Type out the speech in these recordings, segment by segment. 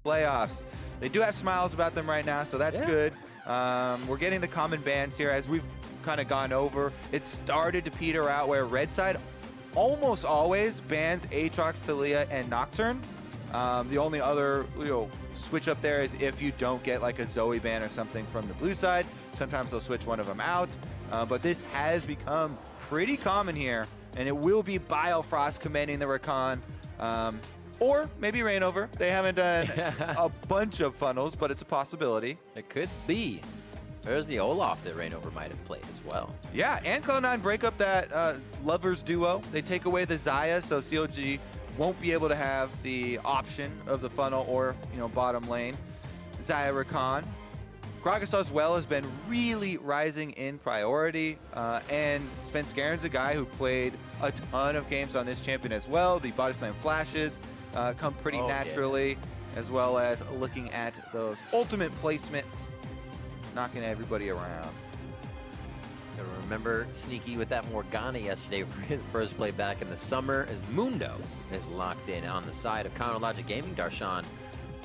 playoffs. They do have smiles about them right now, so that's good. We're getting the common bans here as we've kind of gone over. It started to peter out where Red Side almost always bans Aatrox, Taliyah, and Nocturne. The only other switch up there is if you don't get like a Zoe ban or something from the blue side. Sometimes they'll switch one of them out. But this has become pretty common here, and it will be Biofrost commanding the Rakan. Or maybe Rainover. They haven't done a bunch of funnels, but it's a possibility. It could be. There's the Olaf that Rainover might have played as well. Yeah, and Cloud9 break up that lovers duo. They take away the Xayah, so COG won't be able to have the option of the funnel or bottom lane. Xayah Rakan. Gragas as well has been really rising in priority, and Svenskaren's a guy who played a ton of games on this champion as well. The body slam flashes come pretty naturally, as well as looking at those ultimate placements, knocking everybody around. Gotta remember Sneaky with that Morgana yesterday for his first play back in the summer, as Mundo is locked in on the side of Counter-Logic Gaming. Darshan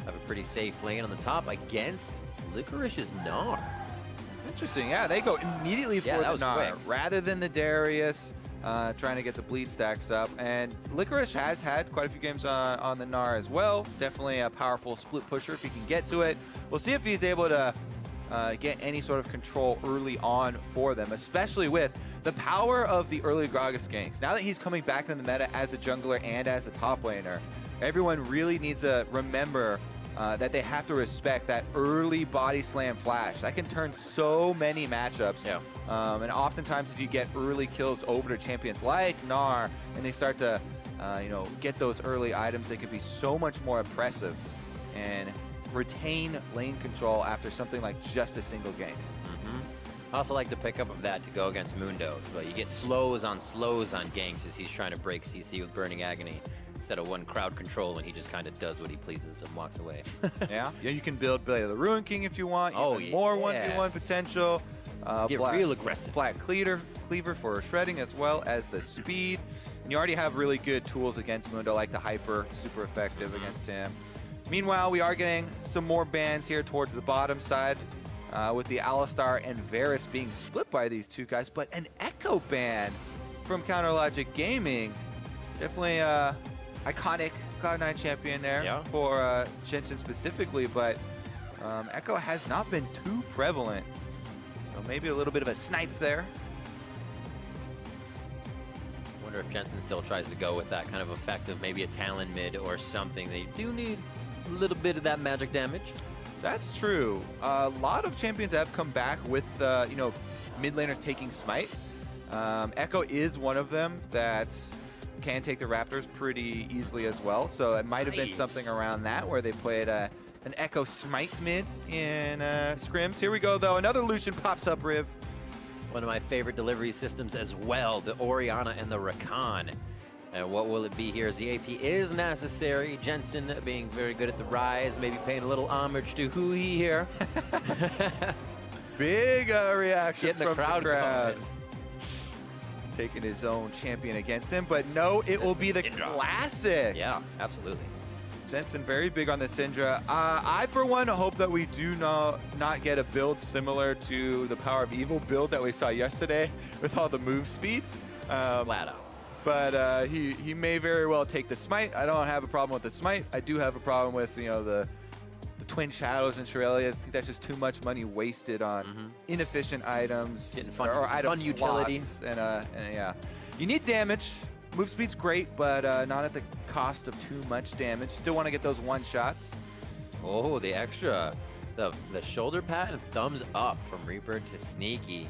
have a pretty safe lane on the top against Licorice's Gnar. Interesting, yeah, they go immediately for the Gnar rather than the Darius, trying to get the bleed stacks up. And Licorice has had quite a few games on the Gnar as well. Definitely a powerful split pusher if he can get to it. We'll see if he's able to get any sort of control early on for them, especially with the power of the early Gragas ganks. Now that he's coming back to the meta as a jungler and as a top laner, everyone really needs to remember that they have to respect that early body slam flash. That can turn so many matchups. Yeah. And oftentimes if you get early kills over to champions like Gnar and they start to get those early items, they could be so much more oppressive and retain lane control after something like just a single game. I also like the pickup of that to go against Mundo. But you get slows on ganks as he's trying to break CC with Burning Agony, instead of one crowd control and he just kind of does what he pleases and walks away. Yeah, you can build Blade of the Ruin King if you want. More 1v1 potential. Get real aggressive. Black Cleaver for shredding as well as the speed. And you already have really good tools against Mundo, like the Hyper, super effective against him. Meanwhile, we are getting some more bans here towards the bottom side, with the Alistar and Varus being split by these two guys, but an Echo ban from Counter-Logic Gaming. Definitely iconic Cloud9 champion there for Jensen specifically, but Echo has not been too prevalent. So maybe a little bit of a snipe there. Wonder if Jensen still tries to go with that kind of effect of maybe a Talon mid or something. They do need a little bit of that magic damage. That's true. A lot of champions have come back with mid laners taking smite. Echo is one of them that can take the Raptors pretty easily as well. So it might have been something around that where they played an Echo smite mid in scrims. Here we go though. Another Lucian pops up, Riv. One of my favorite delivery systems as well, the Orianna and the Rakan. And what will it be here as the AP is necessary? Jensen being very good at the rise, maybe paying a little homage to Hui here. Big reaction from the crowd. Taking his own champion against him, but no, it will be the classic. Yeah, absolutely. Jensen very big on the Syndra. I, for one, hope that we do not get a build similar to the Power of Evil build that we saw yesterday with all the move speed. Flat out. But he may very well take the smite. I don't have a problem with the smite. I do have a problem with the Twin Shadows and Shurelias. I think that's just too much money wasted on inefficient items or item utilities. And yeah, you need damage. Move speed's great, but not at the cost of too much damage. Still want to get those one shots. Oh, the extra, the shoulder pat and thumbs up from Reaper to Sneaky.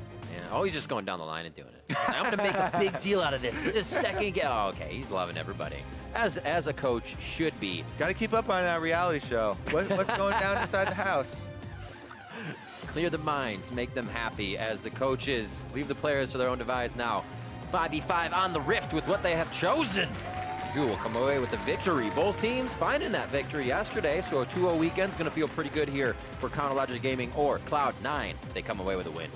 And, he's just going down the line and doing it. I'm going to make a big deal out of this. It's a second game. Oh, okay, he's loving everybody. As a coach should be. Got to keep up on that reality show. What's going down inside the house? Clear the minds, make them happy as the coaches leave the players to their own device now. 5v5 on the Rift with what they have chosen. Who will come away with the victory? Both teams finding that victory yesterday, so a 2-0 weekend's going to feel pretty good here for Counter-Logic Gaming or Cloud9. They come away with a win.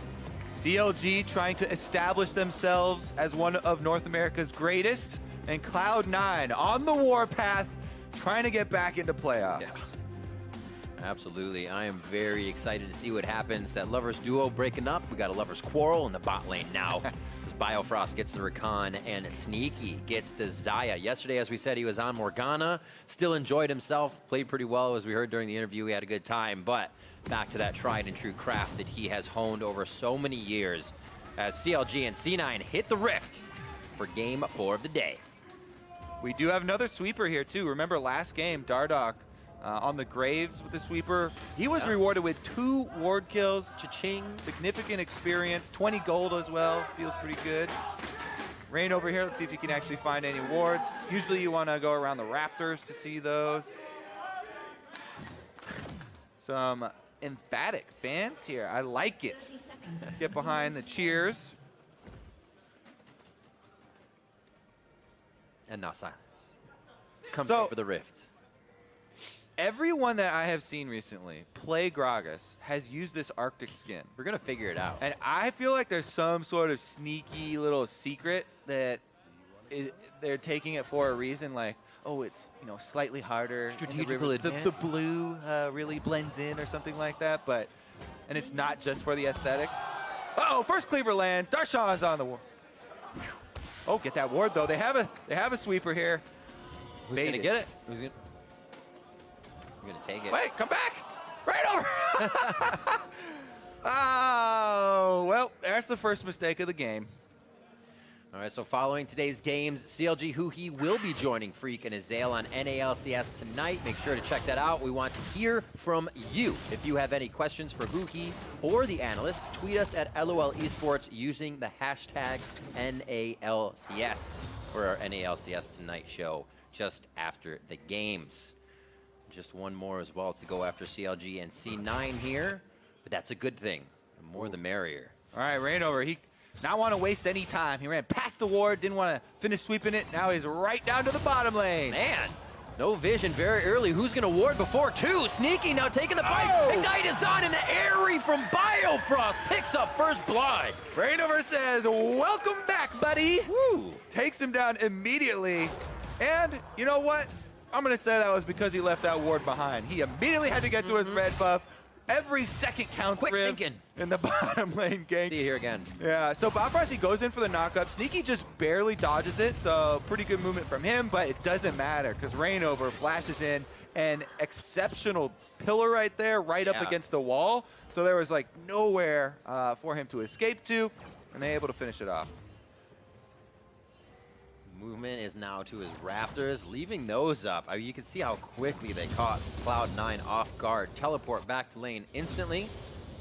CLG trying to establish themselves as one of North America's greatest, and Cloud9 on the warpath trying to get back into playoffs. Absolutely. I am very excited to see what happens. That Lovers duo breaking up. We got a Lovers quarrel in the bot lane now. As Biofrost gets the Rakan and Sneaky gets the Xayah. Yesterday, as we said, he was on Morgana. Still enjoyed himself. Played pretty well, as we heard during the interview. He had a good time. But back to that tried and true craft that he has honed over so many years. As CLG and C9 hit the rift for game 4 of the day. We do have another sweeper here, too. Remember last game, Dardoch on the Graves with the sweeper. He was rewarded with 2 ward kills. Cha-ching. Significant experience. 20 gold as well. Feels pretty good. Rain over here. Let's see if you can actually find any wards. Usually you want to go around the Raptors to see those. Some emphatic fans here. I like it. Let's get behind the cheers. And now silence. Comes over the rift. Everyone that I have seen recently play Gragas has used this Arctic skin. We're going to figure it out. And I feel like there's some sort of sneaky little secret that they're taking it for a reason. Like, oh, it's slightly harder. Strategical advantage. The blue really blends in or something like that. And it's not just for the aesthetic. Uh-oh, first cleaver lands. Darshan's on the ward. Oh, get that ward though. They have a sweeper here. Who's going to get it? Who's going to? I'm going to take it. Wait, come back. Right over. Oh, well, that's the first mistake of the game. All right, so following today's games, CLG Huhi will be joining Freak and Azael on NALCS tonight. Make sure to check that out. We want to hear from you. If you have any questions for Huhi or the analysts, tweet us at LOL Esports using the hashtag NALCS for our NALCS Tonight show just after the games. Just one more as well to go after CLG and C9 here, but that's a good thing. The more the merrier. All right, Rainover, he not want to waste any time. He ran past the ward, didn't want to finish sweeping it. Now he's right down to the bottom lane. Man, no vision very early. Who's going to ward before 2? Sneaky now taking the fight. Oh! Ignite is on, and the Airy from Biofrost picks up first blood. Rainover says, welcome back, buddy. Woo. Takes him down immediately. And you know what? I'm going to say that was because he left that ward behind. He immediately had to get to his red buff. Every second counts Quick for him thinking. in the bottom lane gank. See you here again. Yeah, so Biofrost, he goes in for the knockup. Sneaky just barely dodges it, so pretty good movement from him, but it doesn't matter because Rainover flashes in an exceptional pillar right there, right up against the wall. So there was like nowhere for him to escape to, and they're able to finish it off. Movement is now to his Raptors, leaving those up. I mean, you can see how quickly they caught Cloud9 off guard. Teleport back to lane instantly.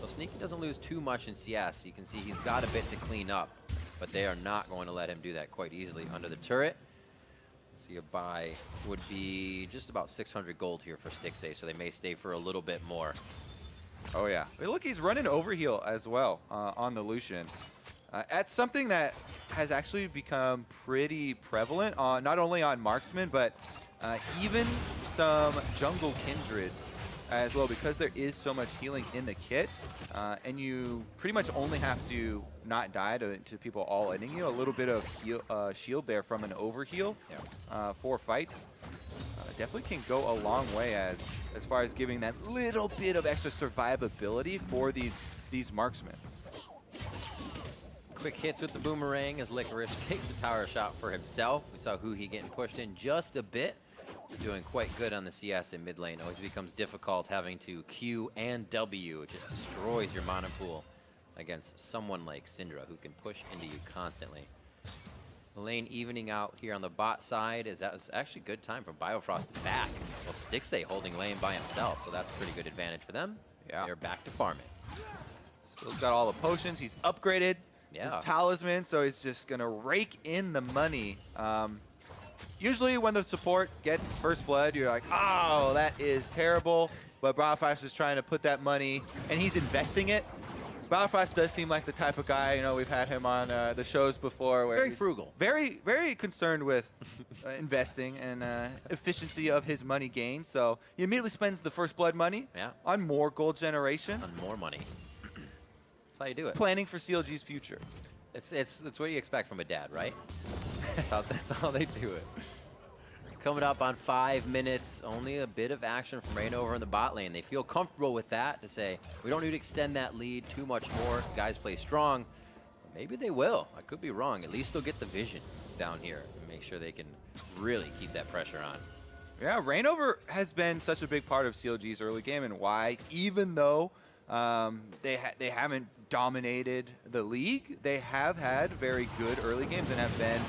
So Sneaky doesn't lose too much in CS. You can see he's got a bit to clean up, but they are not going to let him do that quite easily under the turret. See, a buy would be just about 600 gold here for Stixxay, so they may stay for a little bit more. Oh, yeah. Hey, look, he's running overheal as well on the Lucian. That's something that has actually become pretty prevalent, not only on marksmen, but even some jungle kindreds as well, because there is so much healing in the kit, and you pretty much only have to not die to people all ending you. A little bit of shield there from an overheal for fights. Definitely can go a long way as far as giving that little bit of extra survivability for these marksmen. Quick hits with the boomerang as Licorice takes the tower shot for himself. We saw Huhi getting pushed in just a bit. Doing quite good on the CS in mid lane. Always becomes difficult having to Q and W. It just destroys your mana pool against someone like Syndra who can push into you constantly. The lane evening out here on the bot side that was actually good time from Biofrost to back. Well, Stixxay holding lane by himself, so that's a pretty good advantage for them. Yeah. They're back to farming. Still got all the potions. He's upgraded his talisman, so he's just going to rake in the money. Usually when the support gets first blood, you're like, oh, that is terrible. But Biofrost is trying to put that money, and he's investing it. Biofrost does seem like the type of guy, we've had him on the shows before. Where very frugal. Very, very concerned with investing and efficiency of his money gain. So he immediately spends the first blood money on more gold generation. On more money. That's how you do it. Planning for CLG's future. It's what you expect from a dad, right? That's how they do it. Coming up on 5 minutes, only a bit of action from Rainover in the bot lane. They feel comfortable with that to say, we don't need to extend that lead too much more. Guys play strong. Maybe they will. I could be wrong. At least they'll get the vision down here and make sure they can really keep that pressure on. Yeah, Rainover has been such a big part of CLG's early game, and why, even though they haven't dominated the league, they have had very good early games and have been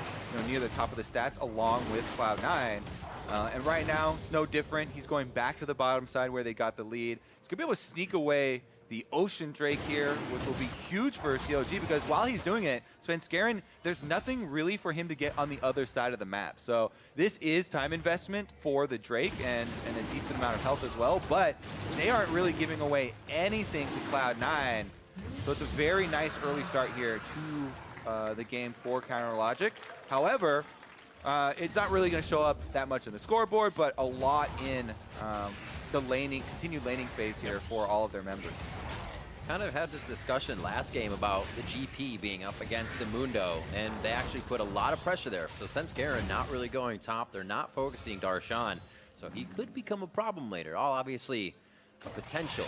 near the top of the stats along with Cloud9. And right now, it's no different. He's going back to the bottom side where they got the lead. He's going to be able to sneak away the Ocean Drake here, which will be huge for CLG, because while he's doing it, Svenskeren, there's nothing really for him to get on the other side of the map. So this is time investment for the Drake and a decent amount of health as well, but they aren't really giving away anything to Cloud9. So it's a very nice early start here to the game for Counter Logic. However, it's not really going to show up that much in the scoreboard, but a lot in the continued laning phase here for all of their members. Kind of had this discussion last game about the GP being up against the Mundo, and they actually put a lot of pressure there. So Svenskeren not really going top, they're not focusing Darshan, so he could become a problem later. All obviously a potential.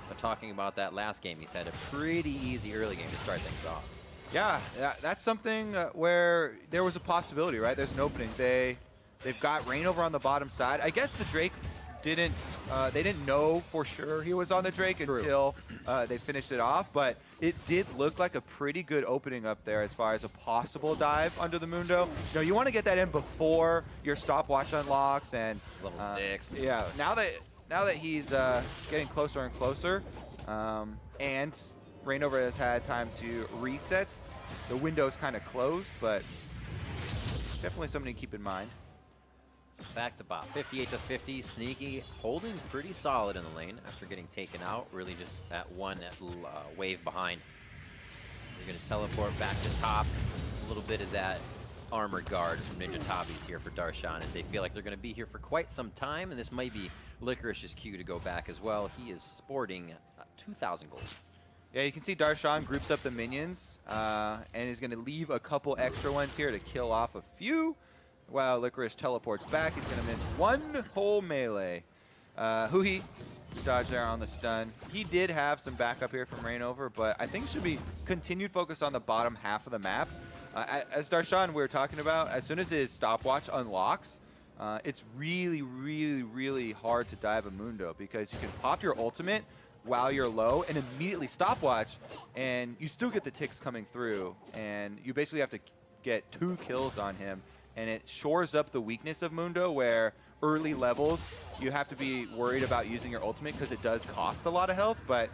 But talking about that last game, he's had a pretty easy early game to start things off. Yeah, that's something where there was a possibility, right? There's an opening. They've got Rainover on the bottom side. I guess the Drake they didn't know for sure he was on the Drake until they finished it off, but it did look like a pretty good opening up there as far as a possible dive under the Mundo. You want to get that in before your stopwatch unlocks and level 6. Yeah, now that he's getting closer and closer, and Rainover has had time to reset, the window's kind of closed, but definitely something to keep in mind. Back to bot, 58-50. Sneaky holding pretty solid in the lane after getting taken out. Really just that one wave behind. They're going to teleport back to top. A little bit of that armor guard, some Ninja Tabis here for Darshan, as they feel like they're going to be here for quite some time, and this might be Licorice's cue to go back as well. He is sporting 2,000 gold. Yeah, you can see Darshan groups up the minions, and is going to leave a couple extra ones here to kill off a few. While Licorice teleports back, he's going to miss one whole melee. Huhi, dodge there on the stun. He did have some backup here from Rainover, but I think it should be continued focus on the bottom half of the map. As Darshan we were talking about, as soon as his stopwatch unlocks, it's really, really, really hard to dive a Mundo, because you can pop your ultimate while you're low and immediately stopwatch, and you still get the ticks coming through, and you basically have to get 2 kills on him. And it shores up the weakness of Mundo, where early levels you have to be worried about using your ultimate because it does cost a lot of health, but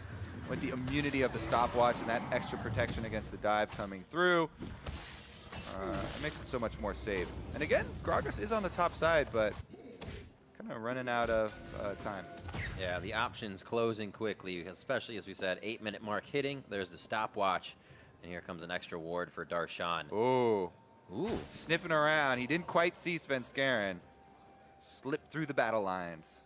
with the immunity of the stopwatch and that extra protection against the dive coming through, it makes it so much more safe. And again, Gragas is on the top side, but kind of running out of time. Yeah, the options closing quickly, especially as we said, 8-minute mark hitting. There's the stopwatch, and here comes an extra ward for Darshan. Ooh. Ooh. Sniffing around. He didn't quite see Svenskeren. Slipped through the battle lines.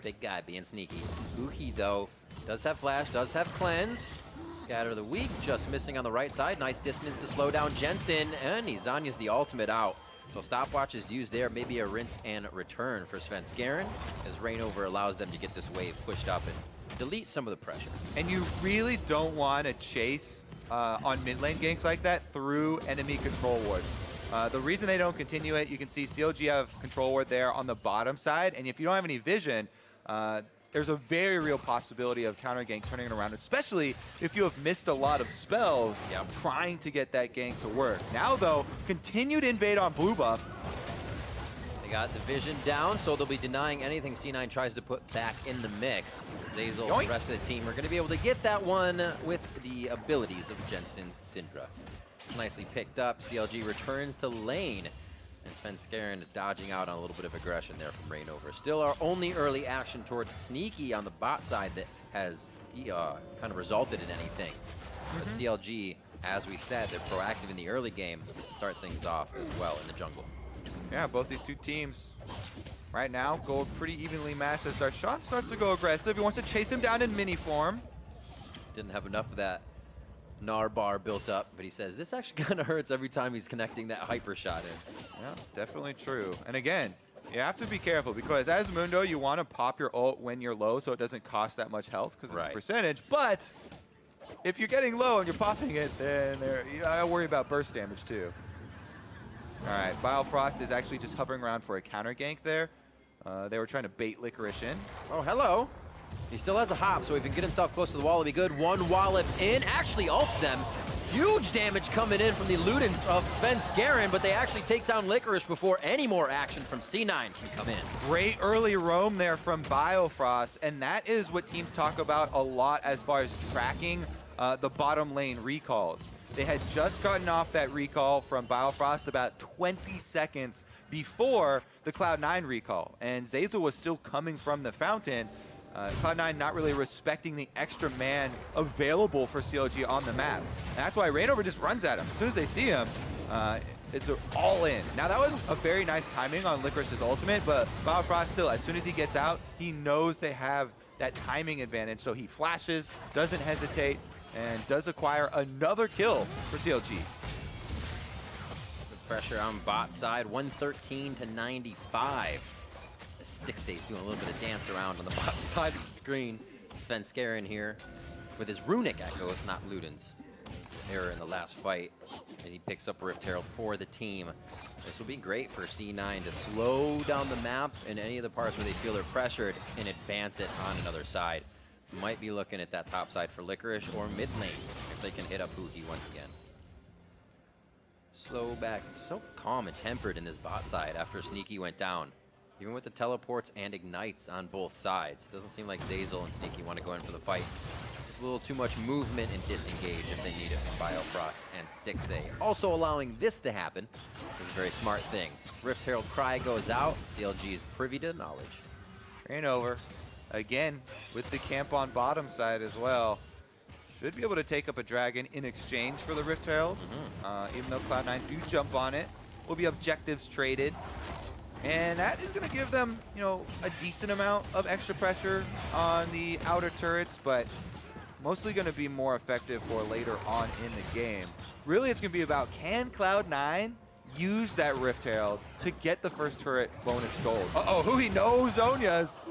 Big guy being sneaky. Uhi, though, does have flash, does have cleanse. Scatter the weak, just missing on the right side. Nice distance to slow down Jensen, and he Zanya's the ultimate out. So stopwatch is used there, maybe a rinse and return for Svenskeren, as Rainover allows them to get this wave pushed up and delete some of the pressure. And you really don't want to chase on mid lane ganks like that through enemy control wards. The reason they don't continue it, you can see CLG have control ward there on the bottom side, and if you don't have any vision, there's a very real possibility of counter gank turning it around, especially if you have missed a lot of spells trying to get that gank to work. Now though, continued invade on blue buff. They got the vision down, so they'll be denying anything C9 tries to put back in the mix. Zazel and the rest of the team are going to be able to get that one with the abilities of Jensen's Syndra. Nicely picked up. CLG returns to lane, and Svenskeren is dodging out on a little bit of aggression there from Rainover. Still our only early action towards Sneaky on the bot side that has kind of resulted in anything. But CLG, as we said, they're proactive in the early game to start things off as well in the jungle. Yeah, both these two teams right now go pretty evenly matched as Darshan starts to go aggressive. He wants to chase him down in mini form. Didn't have enough of that Gnar bar built up, but he says this actually kind of hurts every time he's connecting that hyper shot in. Yeah, definitely true. And again, you have to be careful because as Mundo, you want to pop your ult when you're low so it doesn't cost that much health because it's a percentage. But if you're getting low and you're popping it, then you gotta worry about burst damage too. All right, Biofrost is actually just hovering around for a counter gank there. They were trying to bait Licorice in. Oh, hello. He still has a hop, so if he can get himself close to the wall, it'll be good. One wallop in, actually ults them. Huge damage coming in from the Ludens of Svenskeren, but they actually take down Licorice before any more action from C9 can come in. Great early roam there from Biofrost, and that is what teams talk about a lot as far as tracking the bottom lane recalls. They had just gotten off that recall from Biofrost about 20 seconds before the Cloud9 recall, and Zeyzal was still coming from the fountain. Cloud9 not really respecting the extra man available for CLG on the map. And that's why Reignover just runs at him. As soon as they see him, it's all in. Now that was a very nice timing on Licorice's ultimate, but Biofrost still, as soon as he gets out, he knows they have that timing advantage, so he flashes, doesn't hesitate, and does acquire another kill for CLG. The pressure on bot side, 113 to 95. Stixay's doing a little bit of dance around on the bot side of the screen. Svenskeren here with his runic echoes, not Ludens. Error in the last fight, and he picks up Rift Herald for the team. This will be great for C9 to slow down the map in any of the parts where they feel they're pressured and advance it on another side. Might be looking at that top side for Licorice or mid lane if they can hit up Huhi once again. Slow back, so calm and tempered in this bot side after Sneaky went down. Even with the teleports and ignites on both sides. Doesn't seem like Zeyzal and Sneaky want to go in for the fight. Just a little too much movement and disengage if they need it from Biofrost and Stixay. Also allowing this to happen is a very smart thing. Rift Herald Cry goes out. CLG is privy to knowledge. Reignover, again, with the camp on bottom side as well. Should be able to take up a dragon in exchange for the Rift Herald. Even though Cloud9 do jump on it. Will be objectives traded. And that is going to give them, you know, a decent amount of extra pressure on the outer turrets, but mostly going to be more effective for later on in the game. Really, it's going to be about, can Cloud9 use that Rift Herald to get the first turret bonus gold? Uh-oh, Huhi knows Zhonya's.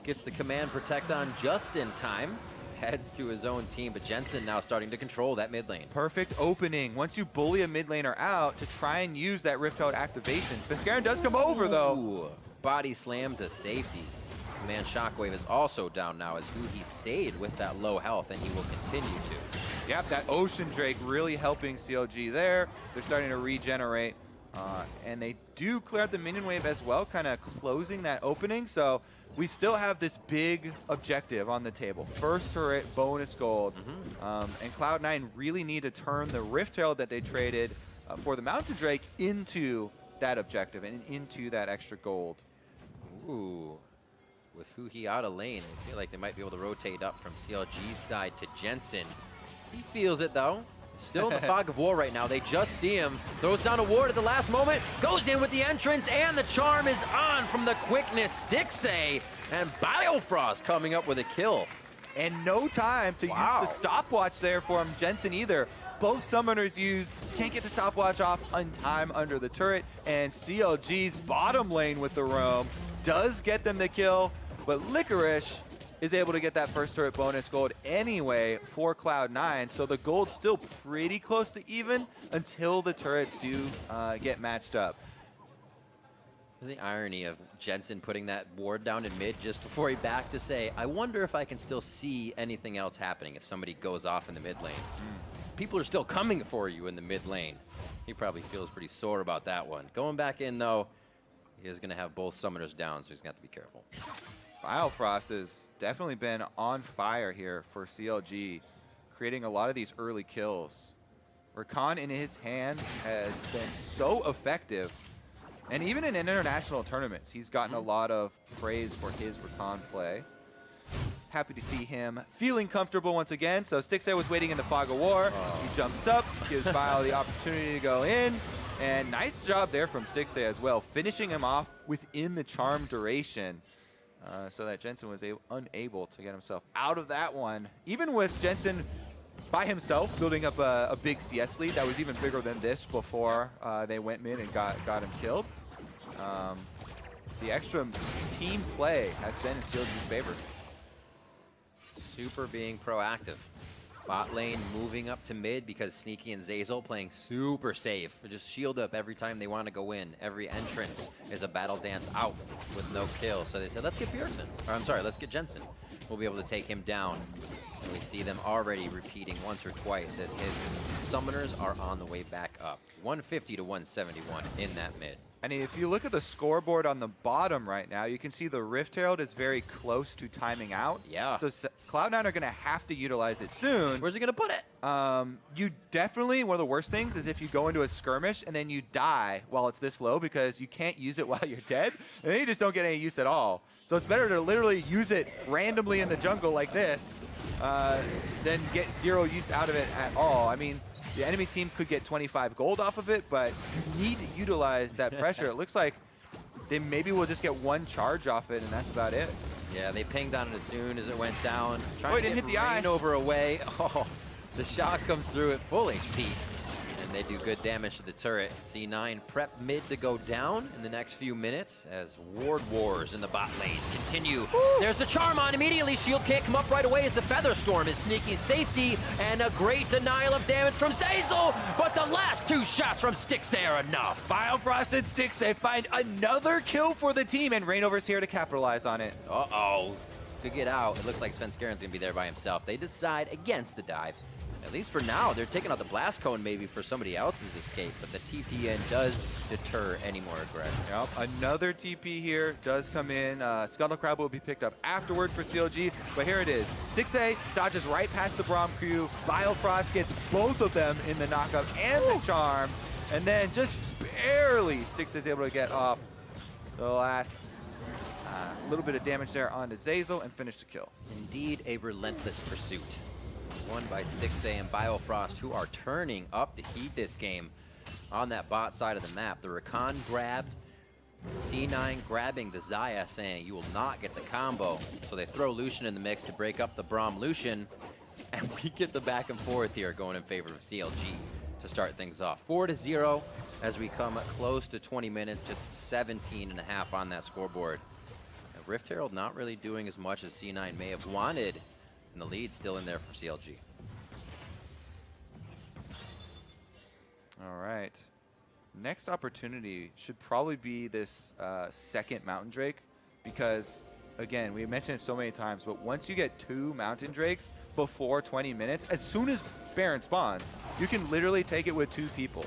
Gets the command protect on just in time. Heads to his own team, but Jensen now starting to control that mid lane. Perfect opening. Once you bully a mid laner out to try and use that Rift Herald activation. Svenskeren does come over though. Ooh, body slam to safety. Command Shockwave is also down now as Huhi stayed with that low health, and he will continue to. Yep, that Ocean Drake really helping CLG there. They're starting to regenerate. And they do clear out the minion wave as well, kind of closing that opening. So we still have this big objective on the table. First turret, bonus gold. And Cloud9 really need to turn the Rift Herald that they traded for the Mountain Drake into that objective and into that extra gold. Ooh. With Huhi out of lane, I feel like they might be able to rotate up from CLG's side to Jensen. He feels it though. Still in the fog of war right now. They just see him. Throws down a ward at the last moment. Goes in with the entrance, and the charm is on from the quickness. Stixay and Biofrost coming up with a kill. And no time to use the stopwatch there for Jensen either. Both summoners can't get the stopwatch off on time under the turret. And CLG's bottom lane with the roam does get them the kill. But Licorice is able to get that first turret bonus gold anyway for Cloud9. So the gold's still pretty close to even until the turrets do get matched up. The irony of Jensen putting that ward down in mid just before he backed to say, I wonder if I can still see anything else happening if somebody goes off in the mid lane. People are still coming for you in the mid lane. He probably feels pretty sore about that one. Going back in though, he is going to have both summoners down, so he's going to have to be careful. Biofrost has definitely been on fire here for CLG, creating a lot of these early kills. Rakan in his hands has been so effective, and even in international tournaments, he's gotten a lot of praise for his Rakan play. Happy to see him feeling comfortable once again. So Stixay was waiting in the fog of war. He jumps up, gives Bio the opportunity to go in, and nice job there from Stixay as well, finishing him off within the charm duration. So that Jensen was unable to get himself out of that one. Even with Jensen by himself, building up a big CS lead that was even bigger than this before they went mid and got him killed. The extra team play has been in CLG's favor. Super being proactive. Bot lane moving up to mid because Sneaky and Zeyzal playing super safe. They just shield up every time they want to go in. Every entrance is a battle dance out with no kill. So they said, let's get Bjergsen. Or I'm sorry, let's get Jensen. We'll be able to take him down. And we see them already repeating once or twice as his summoners are on the way back up. 150 to 171 in that mid. And if you look at the scoreboard on the bottom right now, you can see the Rift Herald is very close to timing out. Yeah. So Cloud9 are going to have to utilize it soon. Where's he going to put it? You definitely, one of the worst things is if you go into a skirmish and then you die while it's this low because you can't use it while you're dead, and then you just don't get any use at all. So it's better to literally use it randomly in the jungle like this than get zero use out of it at all. I mean, the enemy team could get 25 gold off of it, but you need to utilize that pressure. It looks like they maybe will just get one charge off it, and that's about it. Yeah, they pinged on it as soon as it went down. Trying it to didn't get hit the eye. Rainover away. Oh, the shot comes through at full HP. And they do good damage to the turret. C9 prep mid to go down in the next few minutes as ward wars in the bot lane continue. Woo! There's the charm on immediately. Shield can't come up right away as the Feather Storm is sneaking safety and a great denial of damage from Zeyzal. But the last two shots from Stixxay are enough. Biofrost and Stixxay find another kill for the team, and Rainover's here to capitalize on it. Uh-oh. To get out, it looks like Svenskaren's going to be there by himself. They decide against the dive. At least for now, they're taking out the blast cone maybe for somebody else's escape, but the TP in does deter any more aggression. Yep, another TP here does come in. Scuttle Crab will be picked up afterward for CLG, but here it is. Stixxay dodges right past the Braum crew. Biofrost gets both of them in the knockup and the charm, and then just barely Stixxay's able to get off the last little bit of damage there onto Zeyzal and finish the kill. Indeed, a relentless pursuit. Won by Stixxay and Biofrost, who are turning up the heat this game on that bot side of the map. The Rakan grabbed, C9 grabbing the Xayah, saying you will not get the combo. So they throw Lucian in the mix to break up the Braum Lucian, and we get the back and forth here going in favor of CLG to start things off. 4-0 as we come close to 20 minutes, just 17.5 on that scoreboard. And Rift Herald not really doing as much as C9 may have wanted. And the lead still in there for CLG. All right. Next opportunity should probably be this second Mountain Drake because, again, we mentioned it so many times, but once you get 2 Mountain Drakes before 20 minutes, as soon as Baron spawns, you can literally take it with 2 people.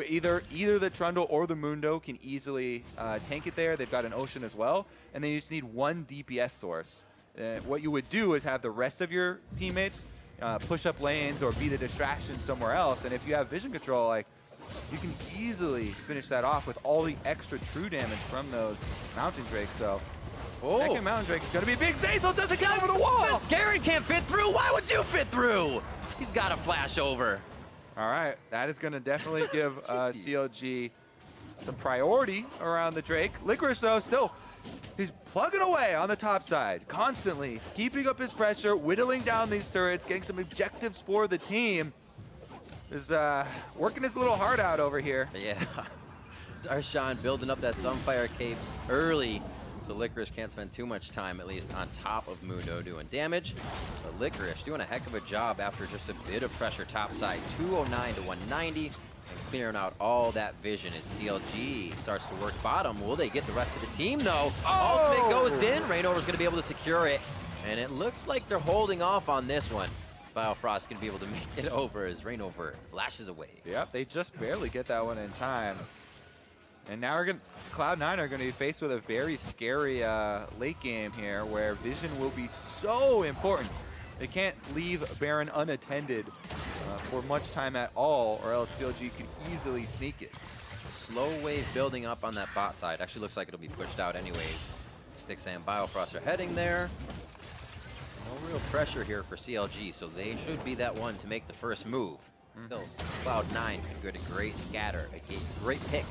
Either the Trundle or the Mundo can easily tank it there. They've got an Ocean as well, and then you just need 1 DPS source. What you would do is have the rest of your teammates push up lanes or be the distraction somewhere else. And if you have vision control, like, you can easily finish that off with all the extra true damage from those Mountain Drakes. So, second Mountain Drake is going to be big. Zeyzal doesn't get over the wall. Garen can't fit through. Why would you fit through? He's got to flash over. All right, that is going to definitely give CLG some priority around the Drake. Licorice, though, still... He's plugging away on the top side, constantly keeping up his pressure, whittling down these turrets, getting some objectives for the team. Is working his little heart out over here. Yeah. Darshan building up that Sunfire capes early, so Licorice can't spend too much time, at least on top of Mundo, doing damage. But Licorice doing a heck of a job after just a bit of pressure topside, 209 to 190. And clearing out all that vision as CLG starts to work bottom. Will they get the rest of the team, though? Oh! Ultimate goes in. Rainover's going to be able to secure it. And it looks like they're holding off on this one. Biofrost going to be able to make it over as Rainover flashes away. Yep, they just barely get that one in time. And now Cloud9 are going to be faced with a very scary late game here where vision will be so important. They can't leave Baron unattended for much time at all, or else CLG could easily sneak it. Slow wave building up on that bot side. Actually looks like it'll be pushed out anyways. Stixxay and Biofrost are heading there. No real pressure here for CLG, so they should be that one to make the first move. Still, Cloud9 could get a great scatter, a great pick.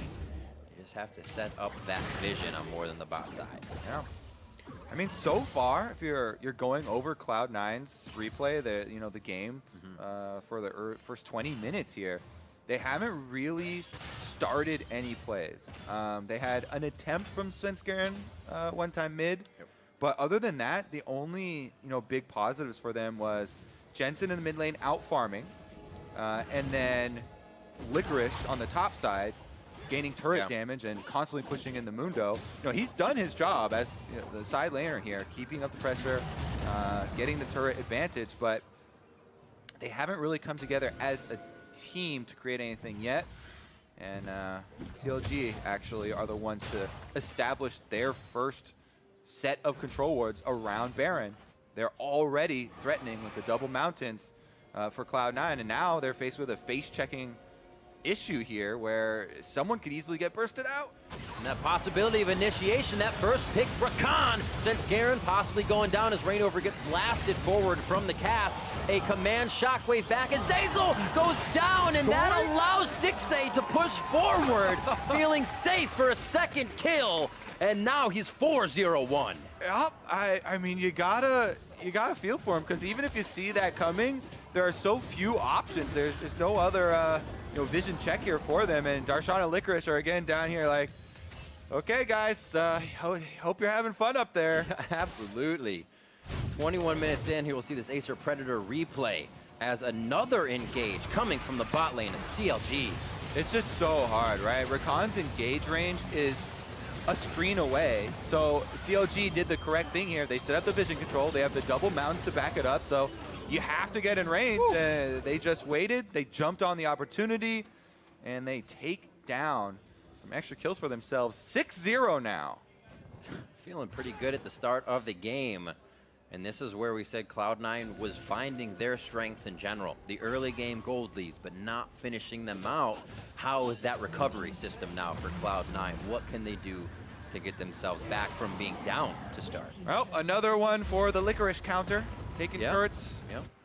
You just have to set up that vision on more than the bot side. Yeah. I mean, so far, if you're going over Cloud9's replay, the game for the first 20 minutes here, they haven't really started any plays. They had an attempt from Svenskeren one time mid, but other than that, the only big positives for them was Jensen in the mid lane out farming, and then Licorice on the top side gaining turret damage and constantly pushing in the Mundo. He's done his job as the side laner here, keeping up the pressure, getting the turret advantage, but they haven't really come together as a team to create anything yet. And CLG actually are the ones to establish their first set of control wards around Baron. They're already threatening with the double mountains for Cloud9, and now they're faced with a face-checking issue here where someone could easily get bursted out. And that possibility of initiation, that first pick, Rakan, Svenskeren possibly going down as Reignover gets blasted forward from the cast. A command shockwave back as Dazel goes down, and that allows Stixxay to push forward, feeling safe for a second kill. And now he's 4-0-1. Yep, I mean, you gotta feel for him, because even if you see that coming, there are so few options. There's no other vision check here for them, and Darshan and Licorice are again down here like, okay guys, hope you're having fun up there. Absolutely. 21 minutes in, here we'll see this Acer Predator replay as another engage coming from the bot lane of CLG. It's just so hard, right? Rakan's engage range is a screen away, so CLG did the correct thing here. They set up the vision control, they have the double mountains to back it up, so you have to get in range. They just waited, they jumped on the opportunity, and they take down some extra kills for themselves. 6-0 now. Feeling pretty good at the start of the game. And this is where we said Cloud9 was finding their strengths in general. The early game gold leads, but not finishing them out. How is that recovery system now for Cloud9? What can they do to get themselves back from being down to start? Well, another one for the Licorice counter. Taking turrets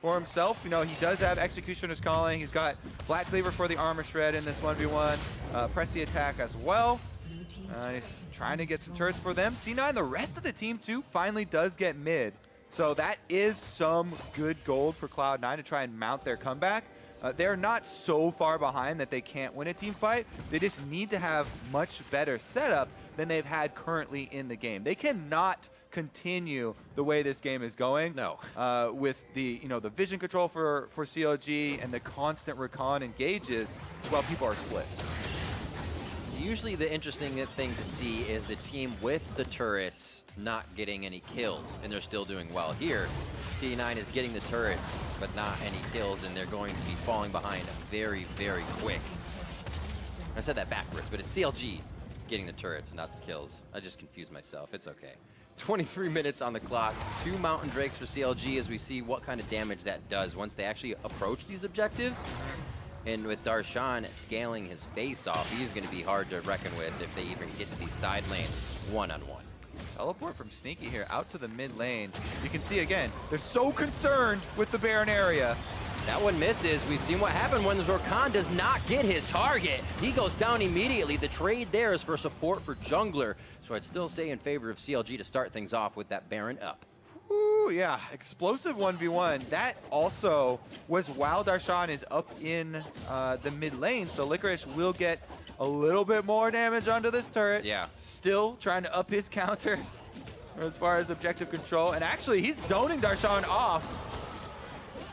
for himself. He does have Executioner's Calling. He's got Black Cleaver for the armor shred in this 1v1. Press the attack as well. He's trying to get some turrets for them. C9, the rest of the team too, finally does get mid. So that is some good gold for Cloud9 to try and mount their comeback. They're not so far behind that they can't win a team fight. They just need to have much better setup than they've had currently in the game. They cannot continue the way this game is going. No. With the the vision control for CLG and the constant Rakan engages while people are split. Usually the interesting thing to see is the team with the turrets not getting any kills, and they're still doing well here. T9 is getting the turrets, but not any kills, and they're going to be falling behind very, very quick. I said that backwards, but it's CLG getting the turrets and not the kills. I just confused myself. It's okay. 23 minutes on the clock. 2 Mountain Drakes for CLG as we see what kind of damage that does once they actually approach these objectives. And with Darshan scaling his face off, he's going to be hard to reckon with if they even get to these side lanes one-on-one. Teleport from Sneaky here out to the mid lane. You can see again, they're so concerned with the Baron area. That one misses. We've seen what happened when Zorkan does not get his target. He goes down immediately. The trade there is for support for jungler. So I'd still say in favor of CLG to start things off with that Baron up. Ooh, yeah, explosive 1v1. That also was while Darshan is up in the mid lane, so Licorice will get a little bit more damage onto this turret. Yeah. Still trying to up his counter as far as objective control, and actually he's zoning Darshan off.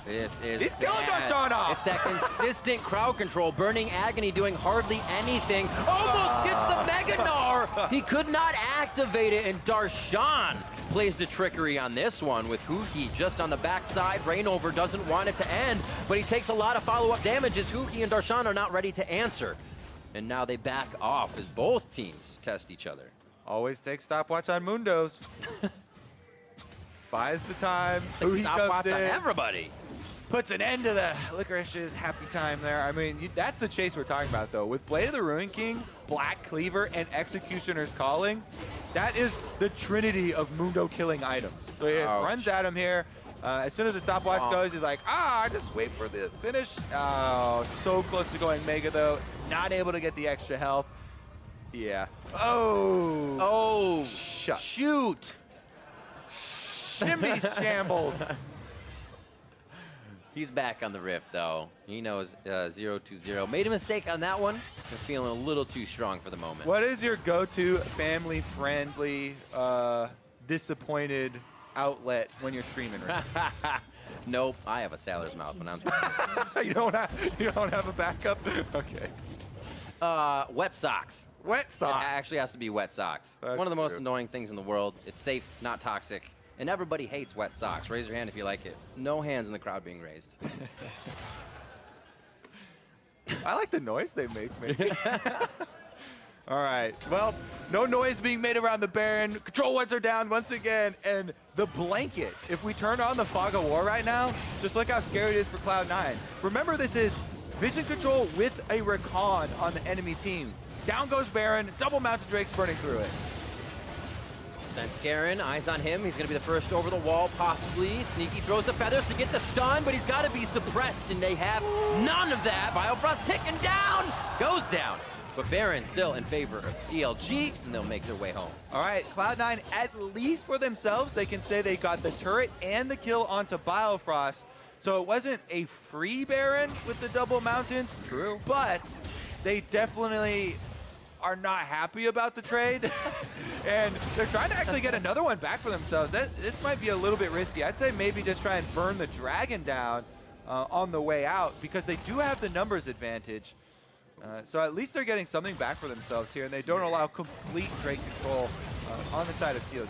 This is He's killing Darshan off! It's that consistent crowd control. Burning Agony doing hardly anything. Almost gets the Mega Gnar! He could not activate it, and Darshan plays the trickery on this one with Huki just on the backside. Reignover doesn't want it to end, but he takes a lot of follow-up damage as Huki and Darshan are not ready to answer. And now they back off as both teams test each other. Always take stopwatch on Mundos. Buys the time. Huki Stopwatch comes on in. everybody. Puts an end to the Licorice's happy time there. I mean, that's the chase we're talking about, though. With Blade of the Ruin King, Black Cleaver, and Executioner's Calling, that is the trinity of Mundo-killing items. So he runs at him here. As soon as the stopwatch goes, he's like, just wait for the finish. Oh, so close to going Mega, though. Not able to get the extra health. Yeah. Oh. Oh, Shut. shoot. Shimmy shambles. He's back on the Rift, though. He knows 0-2-0. Made a mistake on that one. They're feeling a little too strong for the moment. What is your go-to family-friendly, disappointed outlet when you're streaming? Right? Nope, I have a sailor's mouth when I'm you don't have a backup? Okay. Wet socks. Wet socks. It actually has to be wet socks. That's It's one of the most true. annoying things in the world. It's safe, not toxic. And everybody hates wet socks. Raise your hand if you like it. No hands in the crowd being raised. I like the noise they make, maybe. All right. Well, no noise being made around the Baron. Control ones are down once again. And the blanket. If we turn on the Fog of War right now, just look how scary it is for Cloud9. Remember, this is vision control with a recon on the enemy team. Down goes Baron. Double mounted Drakes burning through it. Svenskeren, eyes on him. He's going to be the first over the wall, possibly. Sneaky throws the feathers to get the stun, but he's got to be suppressed, and they have none of that. Biofrost ticking down, goes down. But Baron still in favor of CLG, and they'll make their way home. All right, Cloud9, at least for themselves, they can say they got the turret and the kill onto Biofrost. So it wasn't a free Baron with the double mountains. True. But they definitely are not happy about the trade. And they're trying to actually get another one back for themselves. This might be a little bit risky. I'd say maybe just try and burn the dragon down on the way out, because they do have the numbers advantage. So at least they're getting something back for themselves here, and they don't allow complete Drake control on the side of CLG.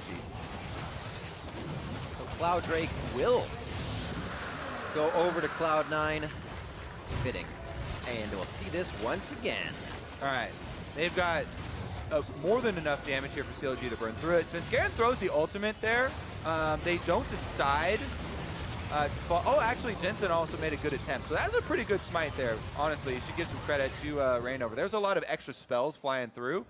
So Cloud Drake will go over to Cloud9. Fitting. And we'll see this once again. All right. They've got more than enough damage here for CLG to burn through it. Svenskeren throws the ultimate there. They don't decide to fall. Oh, actually, Jensen also made a good attempt. So that's a pretty good smite there. Honestly, you should give some credit to Reignover. There's a lot of extra spells flying through.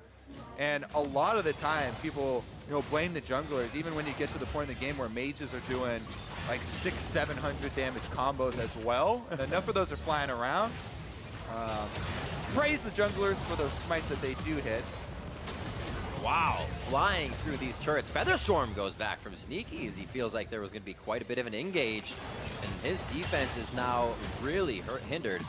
And a lot of the time, people blame the junglers, even when you get to the point in the game where mages are doing like 600-700 damage combos as well. And enough of those are flying around. Praise the junglers for those smites that they do hit. Wow, flying through these turrets. Featherstorm goes back from Sneaky as he feels like there was going to be quite a bit of an engage. And his defense is now really hindered.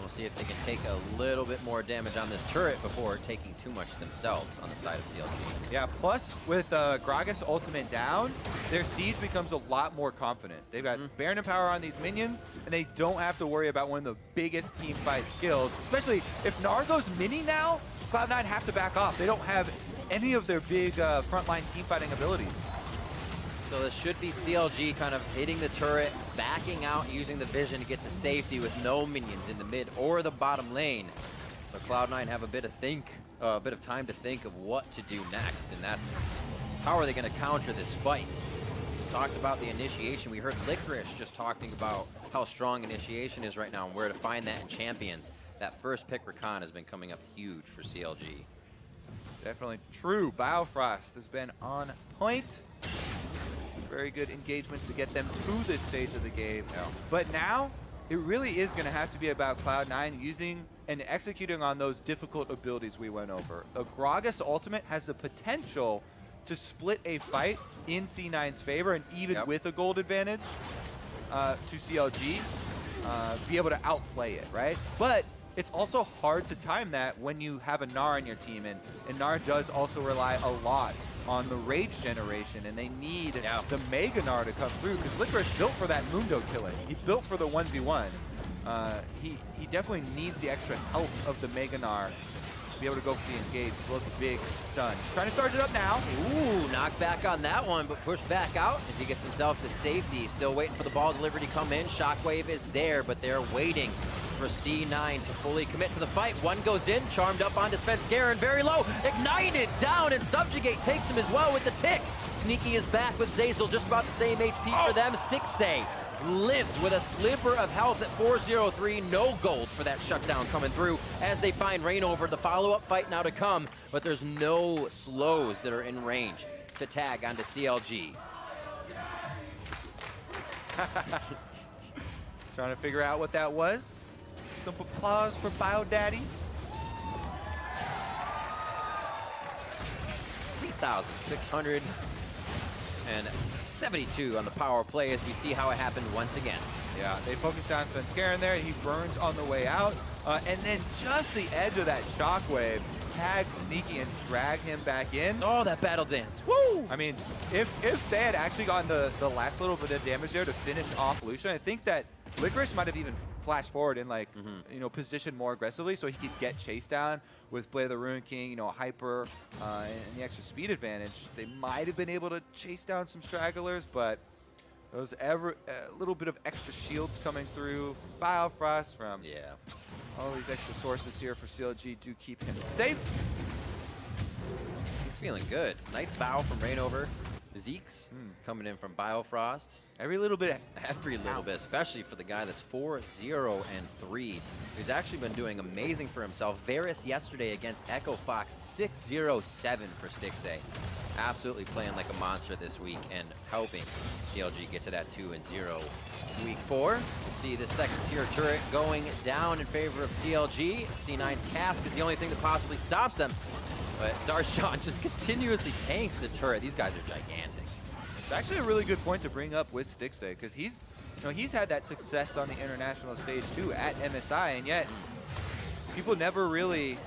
We'll see if they can take a little bit more damage on this turret before taking too much themselves on the side of CLG. Yeah, plus with Gragas ultimate down, their siege becomes a lot more confident. They've got Baron and Power on these minions, and they don't have to worry about one of the biggest team fight skills, especially if Gnar goes mini now, Cloud9 have to back off. They don't have any of their big frontline team fighting abilities. So this should be CLG kind of hitting the turret, backing out, using the vision to get to safety with no minions in the mid or the bottom lane. So Cloud9 have a bit of time to think of what to do next, and that's how are they going to counter this fight. We talked about the initiation. We heard Licorice just talking about how strong initiation is right now and where to find that in champions. That first pick Rakan has been coming up huge for CLG. Definitely true. Biofrost has been on point. Very good engagements to get them through this stage of the game. Yeah. But now, it really is going to have to be about Cloud9 using and executing on those difficult abilities we went over. A Gragas ultimate has the potential to split a fight in C9's favor, and even with a gold advantage to CLG, be able to outplay it, right? But it's also hard to time that when you have a Gnar on your team, and Gnar does also rely a lot on the rage generation, and they need the Mega Gnar to come through, because Licorice built for that Mundo killing. He built for the 1v1. He definitely needs the extra help of the Mega Gnar to be able to go for the engage, as well as a big stun. He's trying to start it up now. Ooh, knocked back on that one, but pushed back out as he gets himself to safety. Still waiting for the ball delivery to come in. Shockwave is there, but they're waiting for C9 to fully commit to the fight. One goes in, charmed up onto Svenskeren, very low, ignited down, and Subjugate takes him as well with the tick. Sneaky is back with Zeyzal, just about the same HP for them. Stixxay lives with a sliver of health at 403, no gold for that shutdown coming through as they find Reignover. The follow-up fight now to come, but there's no slows that are in range to tag onto CLG. Trying to figure out what that was. Some applause for BioDaddy. 3,600. And 72 on the power play as we see how it happened once again. Yeah, they focus down Svenskeren there. He burns on the way out. And then just the edge of that shockwave, tag Sneaky and drag him back in. Oh, that battle dance. Woo! I mean, if they had actually gotten the last little bit of damage there to finish off Lucian, I think that Licorice might have even flashed forward and like, you know, positioned more aggressively so he could get chased down with Blade of the Ruin King, you know, Hyper, and the extra speed advantage. They might have been able to chase down some stragglers, but those a little bit of extra shields coming through. Biofrost from all these extra sources here for CLG do keep him safe. He's feeling good. Knight's Vow from Reignover. Zeke's coming in from Biofrost. Every little bit, especially for the guy that's 4-0-3. He's actually been doing amazing for himself. Varus yesterday against Echo Fox, 6-0-7 for Stixxay. Absolutely playing like a monster this week and helping CLG get to that 2-0. Week 4, we'll see the second tier turret going down in favor of CLG. C9's Cask is the only thing that possibly stops them. But Darshan just continuously tanks the turret. These guys are gigantic. It's actually a really good point to bring up with Stixxay because he's had that success on the international stage too at MSI, and yet people never really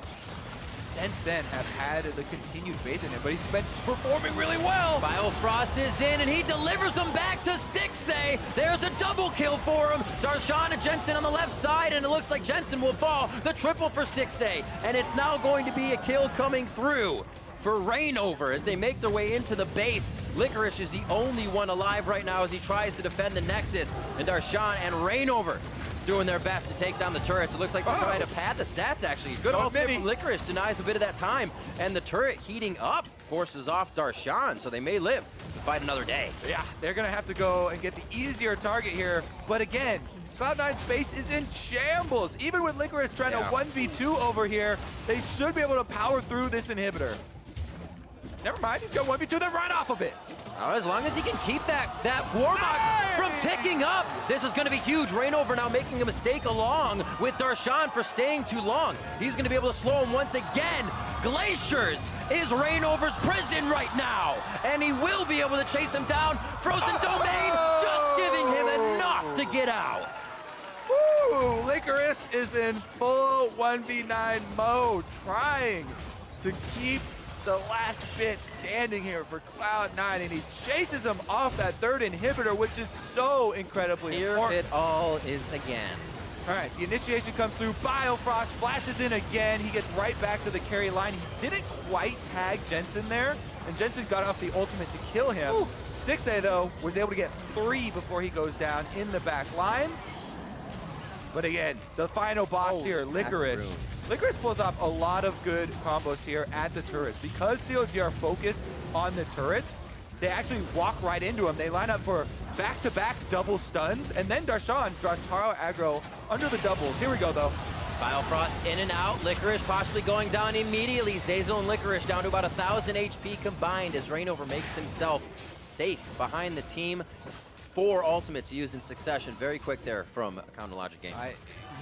since then have had the continued faith in him, but he's been performing really well. Biofrost is in, and he delivers them back to Stixxay. There's a double kill for him. Darshan and Jensen on the left side, and it looks like Jensen will fall. The triple for Stixxay, and it's now going to be a kill coming through for Reignover as they make their way into the base. Licorice is the only one alive right now as he tries to defend the Nexus, and Darshan and Reignover doing their best to take down the turrets. It looks like they're trying to pad the stats, actually. Good ultimate from Licorice, denies a bit of that time. And the turret heating up forces off Darshan, so they may live to fight another day. Yeah, they're going to have to go and get the easier target here. But again, Cloud9's space is in shambles. Even with Licorice trying to 1v2 over here, they should be able to power through this inhibitor. Never mind, he's got 1v2, then right off of it. Oh, as long as he can keep that Warmog from ticking up, this is going to be huge. Reignover now making a mistake along with Darshan for staying too long. He's going to be able to slow him once again. Glaciers is Reignover's prison right now, and he will be able to chase him down. Frozen Domain just giving him enough to get out. Woo! Licorice is in full 1v9 mode, trying to keep the last bit standing here for Cloud9, and he chases him off that third inhibitor, which is so incredibly important. Here it all is again. All right, the initiation comes through. Biofrost flashes in again. He gets right back to the carry line. He didn't quite tag Jensen there, and Jensen got off the ultimate to kill him. Ooh. Stixxay, though, was able to get 3 before he goes down in the back line. But again, the final boss here, Licorice. Licorice pulls off a lot of good combos here at the turrets. Because CLG are focused on the turrets, they actually walk right into them. They line up for back-to-back double stuns, and then Darshan draws Taro aggro under the doubles. Here we go, though. Biofrost in and out. Licorice possibly going down immediately. Zazel and Licorice down to about 1,000 HP combined as Reignover makes himself safe behind the team. 4 ultimates used in succession. Very quick there from Counter Logic Game. I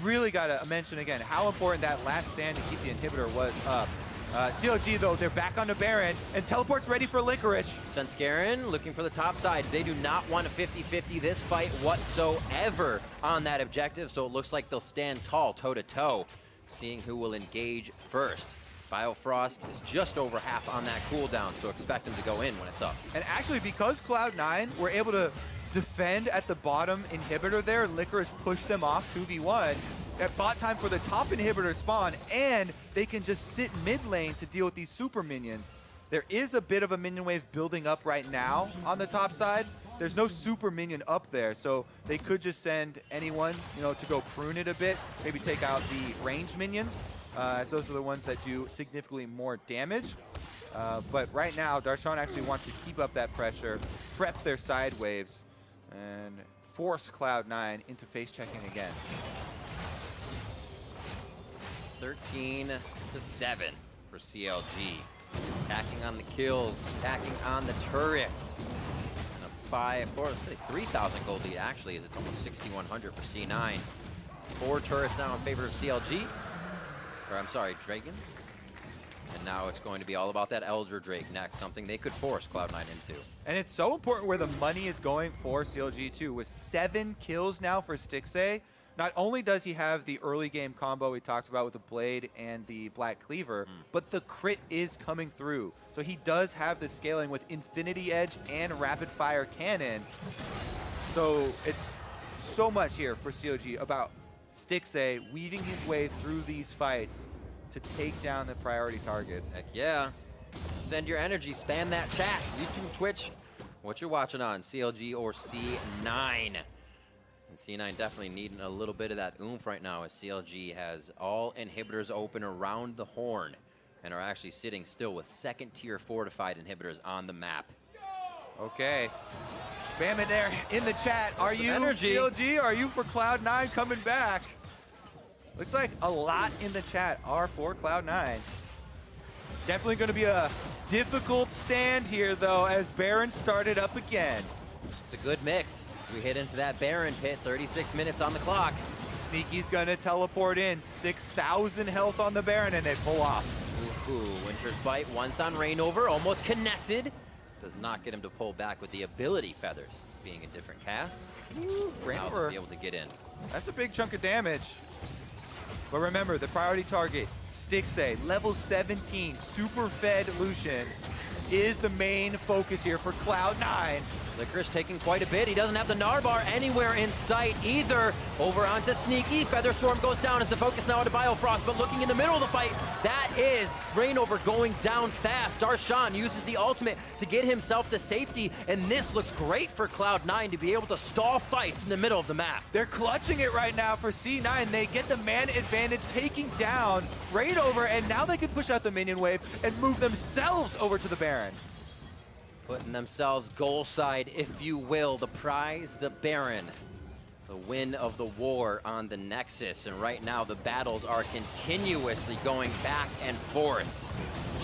really got to mention again how important that last stand to keep the inhibitor was up. CLG, though, they're back on the Baron, and teleport's ready for Licorice. Svenskeren looking for the top side. They do not want a 50-50 this fight whatsoever on that objective, so it looks like they'll stand tall, toe-to-toe, seeing who will engage first. Biofrost is just over half on that cooldown, so expect him to go in when it's up. And actually, because Cloud9 were able to defend at the bottom inhibitor there, Licorice pushed them off 2v1. That bought time for the top inhibitor spawn, and they can just sit mid lane to deal with these super minions. There is a bit of a minion wave building up right now on the top side. There's no super minion up there, so they could just send anyone, you know, to go prune it a bit, maybe take out the ranged minions. So those are the ones that do significantly more damage. But right now, Darshan actually wants to keep up that pressure, prep their side waves, and force Cloud9 into face checking again. 13-7 for CLG. Attacking on the kills, attacking on the turrets. And a 3,000 gold lead actually, as it's almost 6,100 for C9. 4 turrets now in favor of CLG. Or I'm sorry, Dragons. And now it's going to be all about that Elder Drake next, something they could force Cloud9 into. And it's so important where the money is going for CLG too. With 7 kills now for Stixxay, not only does he have the early game combo we talked about with the Blade and the Black Cleaver, but the crit is coming through. So he does have the scaling with Infinity Edge and Rapid Fire Cannon. So it's so much here for CLG about Stixxay weaving his way through these fights to take down the priority targets. Heck yeah. Send your energy, spam that chat. YouTube, Twitch, what you're watching on, CLG or C9. And C9 definitely needing a little bit of that oomph right now as CLG has all inhibitors open around the horn and are actually sitting still with 2nd tier fortified inhibitors on the map. Okay. Spam it there in the chat. Are you CLG? Are you for Cloud9 coming back? Looks like a lot in the chat are for Cloud9. Definitely going to be a difficult stand here, though, as Baron started up again. It's a good mix. We hit into that Baron pit, 36 minutes on the clock. Sneaky's going to teleport in. 6,000 health on the Baron, and they pull off. Ooh, Winter's Bite once on Reignover, almost connected. Does not get him to pull back with the ability feathers being a different cast. Reignover be able to get in. That's a big chunk of damage. But remember, the priority target, Stixxay, level 17, super fed Lucian, is the main focus here for Cloud9. Licorice taking quite a bit. He doesn't have the Narbar anywhere in sight either. Over onto Sneaky. Featherstorm goes down as the focus now onto Biofrost, but looking in the middle of the fight, that is Reignover going down fast. Darshan uses the ultimate to get himself to safety, and this looks great for Cloud9 to be able to stall fights in the middle of the map. They're clutching it right now for C9. They get the man advantage, taking down Reignover, and now they can push out the minion wave and move themselves over to the Baron. Putting themselves goal side, if you will. The prize, the Baron. The win of the war on the Nexus. And right now, the battles are continuously going back and forth.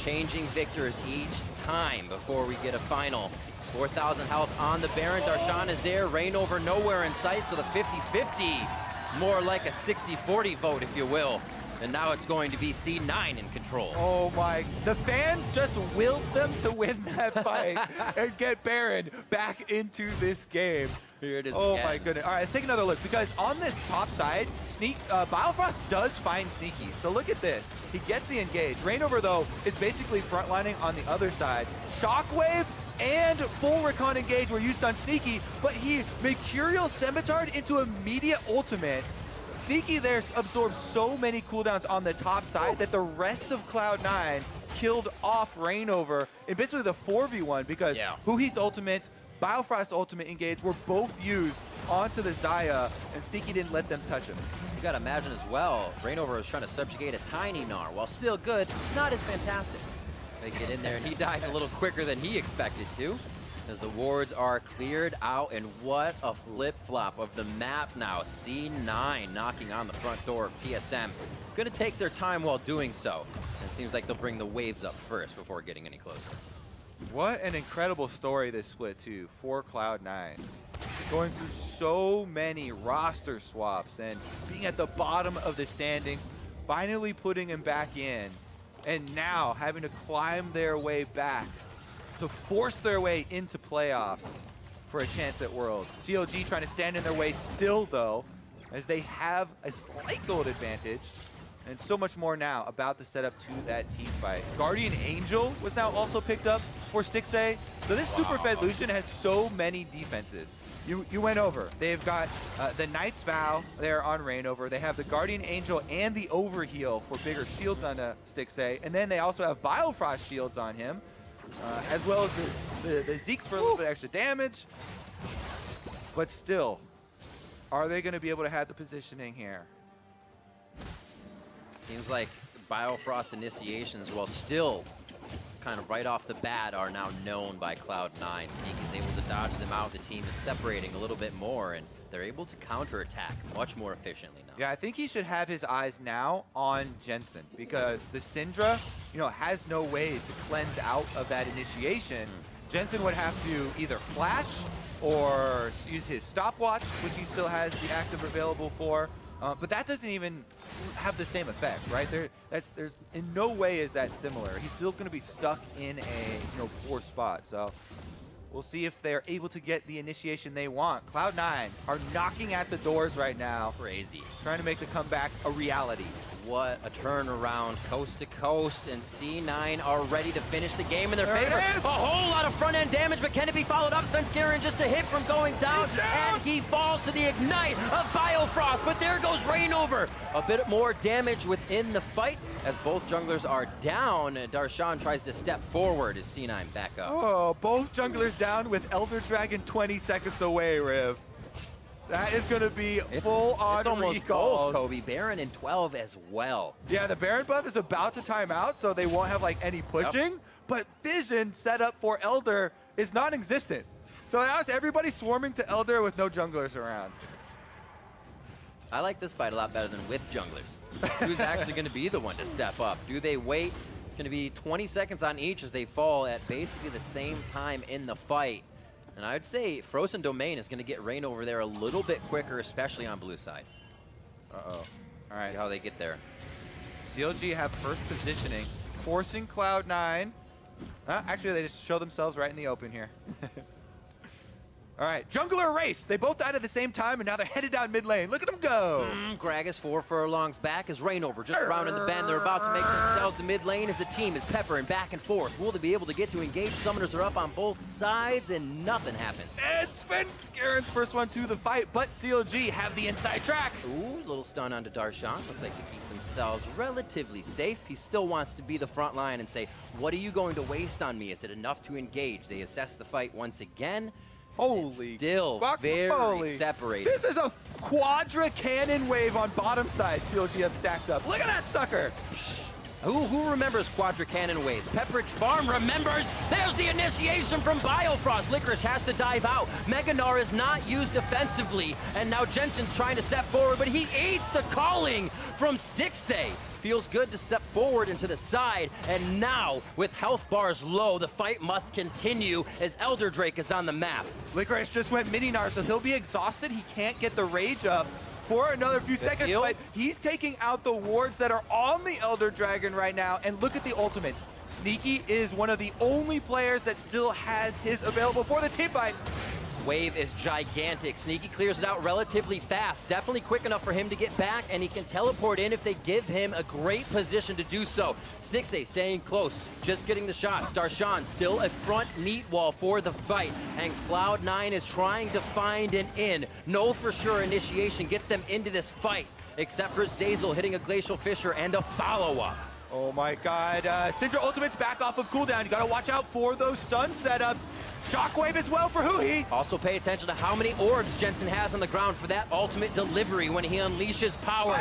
Changing victors each time before we get a final. 4,000 health on the Baron. Darshan is there. Reignover nowhere in sight, so the 50-50. More like a 60-40 vote, if you will. And now it's going to be C9 in control. Oh my, the fans just willed them to win that fight and get Baron back into this game. Here it is. Oh again. my goodness. All right, let's take another look, because on this top side, Biofrost does find Sneaky. So look at this. He gets the engage. Reignover, though, is basically frontlining on the other side. Shockwave and full recon engage were used on Sneaky, but he Mercurial Scimitard into immediate ultimate. Sneaky there absorbed so many cooldowns on the top side that the rest of Cloud9 killed off Reignover in basically the 4v1, because Huhi's ultimate, Biofrost's ultimate engage were both used onto the Xayah, and Sneaky didn't let them touch him. You gotta imagine as well, Reignover was trying to subjugate a tiny Gnar. While still good, not as fantastic. They get in there and he dies a little quicker than he expected to, as the wards are cleared out. And what a flip-flop of the map now. C9 knocking on the front door of TSM. Gonna take their time while doing so. And it seems like they'll bring the waves up first before getting any closer. What an incredible story this split too for Cloud9. Going through so many roster swaps and being at the bottom of the standings, finally putting him back in, and now having to climb their way back to force their way into playoffs for a chance at Worlds. CLG trying to stand in their way still, though, as they have a slight gold advantage, and so much more now about the setup to that team fight. Guardian Angel was now also picked up for Stixxay. So this super fed Lucian has so many defenses. You went over. They've got the Knight's Vow there on Reignover. They have the Guardian Angel and the Overheal for bigger shields on Stixxay. And then they also have Biofrost shields on him, as well as the Zeke's for a little bit extra damage. But still, are they going to be able to have the positioning here? Seems like Biofrost initiations, while still kind of right off the bat, are now known by Cloud9. Sneaky's able to dodge them out. The team is separating a little bit more, and they're able to counterattack much more efficiently now. Yeah, I think he should have his eyes now on Jensen, because the Syndra, has no way to cleanse out of that initiation. Jensen would have to either flash or use his stopwatch, which he still has the active available for, But that doesn't even have the same effect, right? There's in no way is that similar. He's still going to be stuck in a poor spot. So we'll see if they're able to get the initiation they want. Cloud9 are knocking at the doors right now. Crazy. Trying to make the comeback a reality. What a turnaround, coast to coast, and C9 are ready to finish the game in their favor. A whole lot of front-end damage, but can it be followed up? Svenskeren just a hit from going down, and he falls to the ignite of Biofrost, but there goes Rainover. A bit more damage within the fight as both junglers are down. Darshan tries to step forward as C9 back up. Oh, both junglers down with Elder Dragon 20 seconds away, Riv. That is going to be full-on It's almost recall. both, Kobe. Baron in 12 as well. Yeah, the Baron buff is about to time out, so they won't have any pushing. Yep. But vision set up for Elder is non-existent. So now it's everybody swarming to Elder with no junglers around. I like this fight a lot better than with junglers. Who's actually going to be the one to step up? Do they wait? It's going to be 20 seconds on each as they fall at basically the same time in the fight. And I would say Frozen Domain is going to get Rain over there a little bit quicker, especially on blue side. Uh-oh. All right. See how they get there. CLG have first positioning, forcing Cloud9. Actually, they just show themselves right in the open here. All right, jungler race. They both died at the same time, and now they're headed down mid lane. Look at them go. Gragas 4 furlongs back as Rainover just rounding the bend. They're about to make themselves the mid lane as the team is peppering back and forth. Will they be able to get to engage? Summoners are up on both sides, and nothing happens. And Svenskeren's first one to the fight, but CLG have the inside track. Ooh, little stun onto Darshan. Looks like they keep themselves relatively safe. He still wants to be the front line and say, what are you going to waste on me? Is it enough to engage? They assess the fight once again. Holy still very separated. This is a quadra cannon wave on bottom side CLG have stacked up. Look at that sucker. Who remembers Quadra Cannon Waves? Pepperidge Farm remembers. There's the initiation from Biofrost. Licorice has to dive out. Meganar is not used offensively, and now Jensen's trying to step forward, but he eats the calling from Stixay. Feels good to step forward into the side, and now, with health bars low, the fight must continue as Elder Drake is on the map. Licorice just went Mininar, so he'll be exhausted. He can't get the rage up for another few seconds, but he's taking out the wards that are on the Elder Dragon right now, and look at the ultimates. Sneaky is one of the only players that still has his available for the team fight. This wave is gigantic. Sneaky clears it out relatively fast. Definitely quick enough for him to get back, and he can teleport in if they give him a great position to do so. Stixay staying close, just getting the shots. Darshan still a front meat wall for the fight, and Cloud9 is trying to find an in. No for sure initiation gets them into this fight, except for Zeyzal hitting a Glacial Fissure and a follow-up. Oh my god, Syndra ultimate's back off of cooldown. You gotta watch out for those stun setups. Shockwave as well for Huhi. Also pay attention to how many orbs Jensen has on the ground for that ultimate delivery when he unleashes power.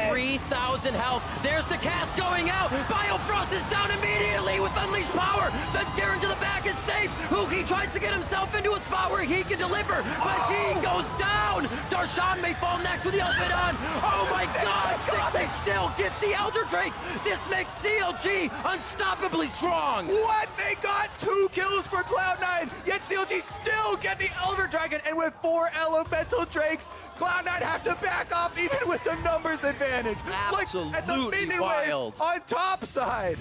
3,000 health. There's the cast going out. Biofrost is down immediately with unleashed power. Svenskeren to the back is safe. Huhi tries to get himself into a spot where he can deliver, but he goes down. Darshan may fall next with the ultimate on. Oh my god, Stixay still gets the Elder Drake. This makes CLG unstoppably strong. What? They got 2 kills for Cloud9. Yet CLG still get the Elder Dragon, and with 4 Elemental Drakes, Cloud9 have to back off even with the numbers advantage. Absolutely at the minion wild. Wave on top side.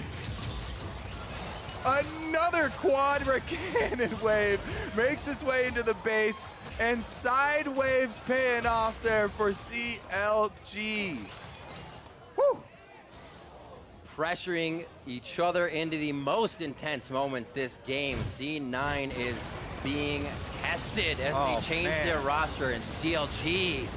Another quadra cannon wave makes its way into the base, and side waves paying off there for CLG. Woo! Pressuring each other into the most intense moments this game. C9 is being tested as they change their roster, and CLG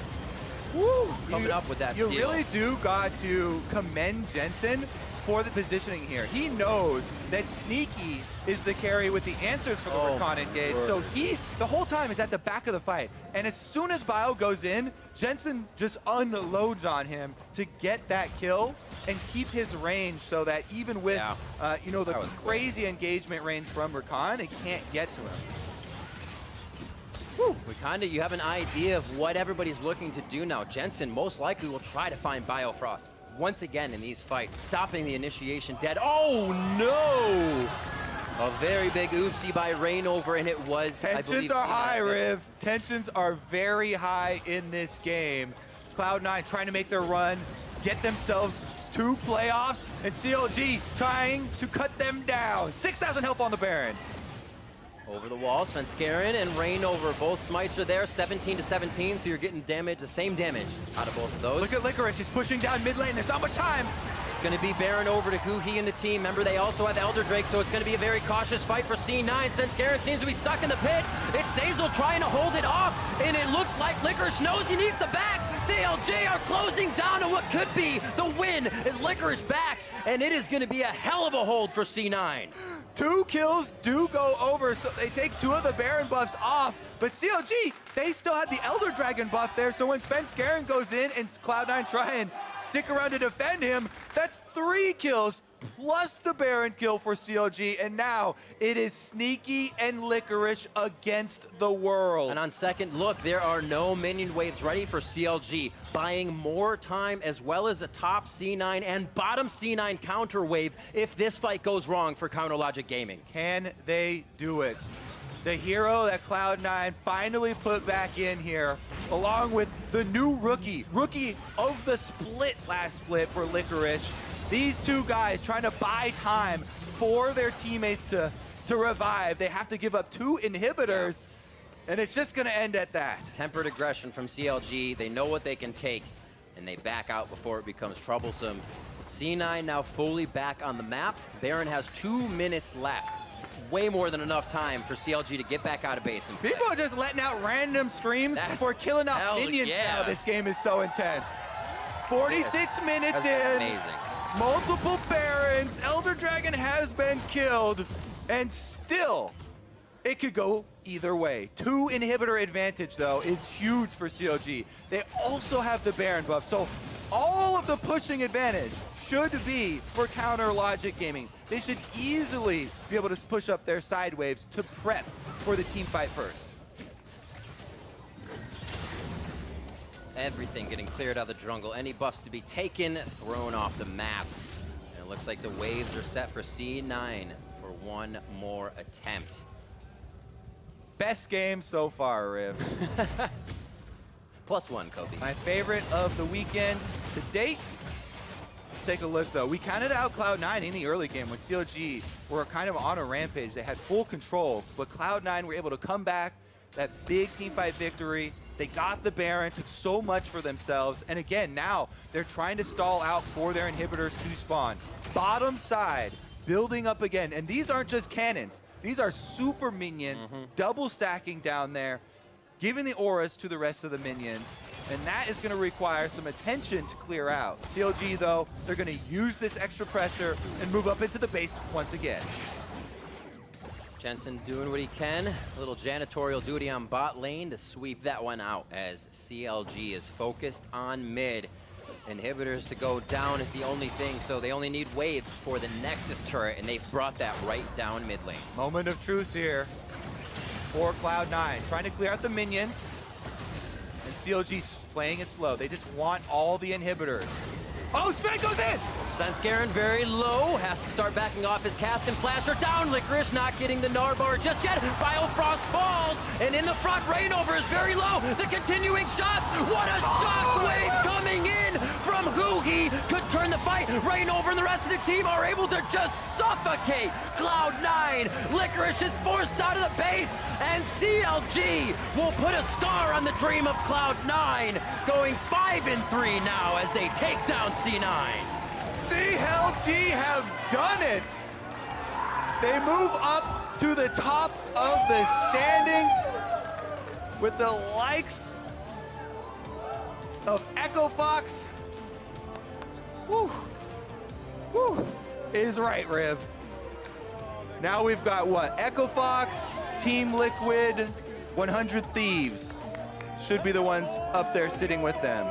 coming up with that steal. You really do got to commend Jensen for the positioning here. He knows that Sneaky is the carry with the answers for the Recon engage. So he, the whole time, is at the back of the fight. And as soon as Bio goes in, Jensen just unloads on him to get that kill and keep his range so that even with, the crazy engagement range from Recon, they can't get to him. Whew. You have an idea of what everybody's looking to do now. Jensen most likely will try to find Biofrost once again in these fights, stopping the initiation dead. Oh no! A very big oopsie by Rainover, and it was, Tensions are high, Riv. Tensions are very high in this game. Cloud9 trying to make their run, get themselves to playoffs, and CLG trying to cut them down. 6,000 health on the Baron. Over the wall, Svenskeren and Rainover, both smites are there, 17 to 17, so you're getting damage, the same damage out of both of those. Look at Licorice, he's pushing down mid lane, there's not much time. It's going to be Baron over to Guhi and the team. Remember, they also have Elder Drake, so it's going to be a very cautious fight for C9. Svenskeren seems to be stuck in the pit. It's Zazel trying to hold it off, and it looks like Licorice knows he needs the back. CLG are closing down on what could be the win as Licorice backs, and it is going to be a hell of a hold for C9. 2 kills do go over, so they take 2 of the Baron buffs off, but CLG, they still had the Elder Dragon buff there, so when Svenskeren goes in and Cloud9 try and stick around to defend him, that's 3 kills plus the Baron kill for CLG, and now it is Sneaky and Licorice against the world. And on second look, there are no minion waves ready for CLG, buying more time as well as a top C9 and bottom C9 counter wave if this fight goes wrong for Counter Logic Gaming. Can they do it? The hero that Cloud9 finally put back in here, along with the new rookie of the split last split for Licorice. These 2 guys trying to buy time for their teammates to revive. They have to give up 2 inhibitors, and it's just going to end at that. Tempered aggression from CLG. They know what they can take, and they back out before it becomes troublesome. C9 now fully back on the map. Baron has 2 minutes left. Way more than enough time for CLG to get back out of base and play. People are just letting out random screams before killing out minions now. This game is so intense. 46 minutes in. Amazing. Multiple Barons, Elder Dragon has been killed, and still, it could go either way. 2 inhibitor advantage, though, is huge for CLG. They also have the Baron buff, so all of the pushing advantage should be for Counter Logic Gaming. They should easily be able to push up their side waves to prep for the team fight first. Everything getting cleared out of the jungle. Any buffs to be taken, thrown off the map. And it looks like the waves are set for C9 for one more attempt. Best game so far, Riv. +1, Kobe. My favorite of the weekend to date. Let's take a look, though. We counted out Cloud9 in the early game when CLG were kind of on a rampage. They had full control, but Cloud9 were able to come back. That big teamfight victory. They got the Baron, took so much for themselves. And again, now they're trying to stall out for their inhibitors to spawn. Bottom side, building up again. And these aren't just cannons. These are super minions, double stacking down there, giving the auras to the rest of the minions. And that is going to require some attention to clear out. CLG, though, they're going to use this extra pressure and move up into the base once again. Jensen doing what he can. A little janitorial duty on bot lane to sweep that one out as CLG is focused on mid. Inhibitors to go down is the only thing, so they only need waves for the Nexus turret, and they've brought that right down mid lane. Moment of truth here for Cloud9. Trying to clear out the minions, and CLG's playing it slow. They just want all the inhibitors. Oh, Sven goes in! Svenskeren very low, has to start backing off his cask and flasher down. Licorice not getting the Narbar just yet. Biofrost falls, and in the front, Rainover is very low. The continuing shots, what a shockwave coming in from Hugi. Could turn the fight. Rainover and the rest of the team are able to just suffocate Cloud9. Licorice is forced out of the base, and CLG will put a scar on the dream of Cloud9, going 5-3 now as they take down C9. CLG have done it! They move up to the top of the standings with the likes of Echo Fox. Woo! Woo! Is right, Riv. Now we've got what? Echo Fox, Team Liquid, 100 Thieves should be the ones up there sitting with them.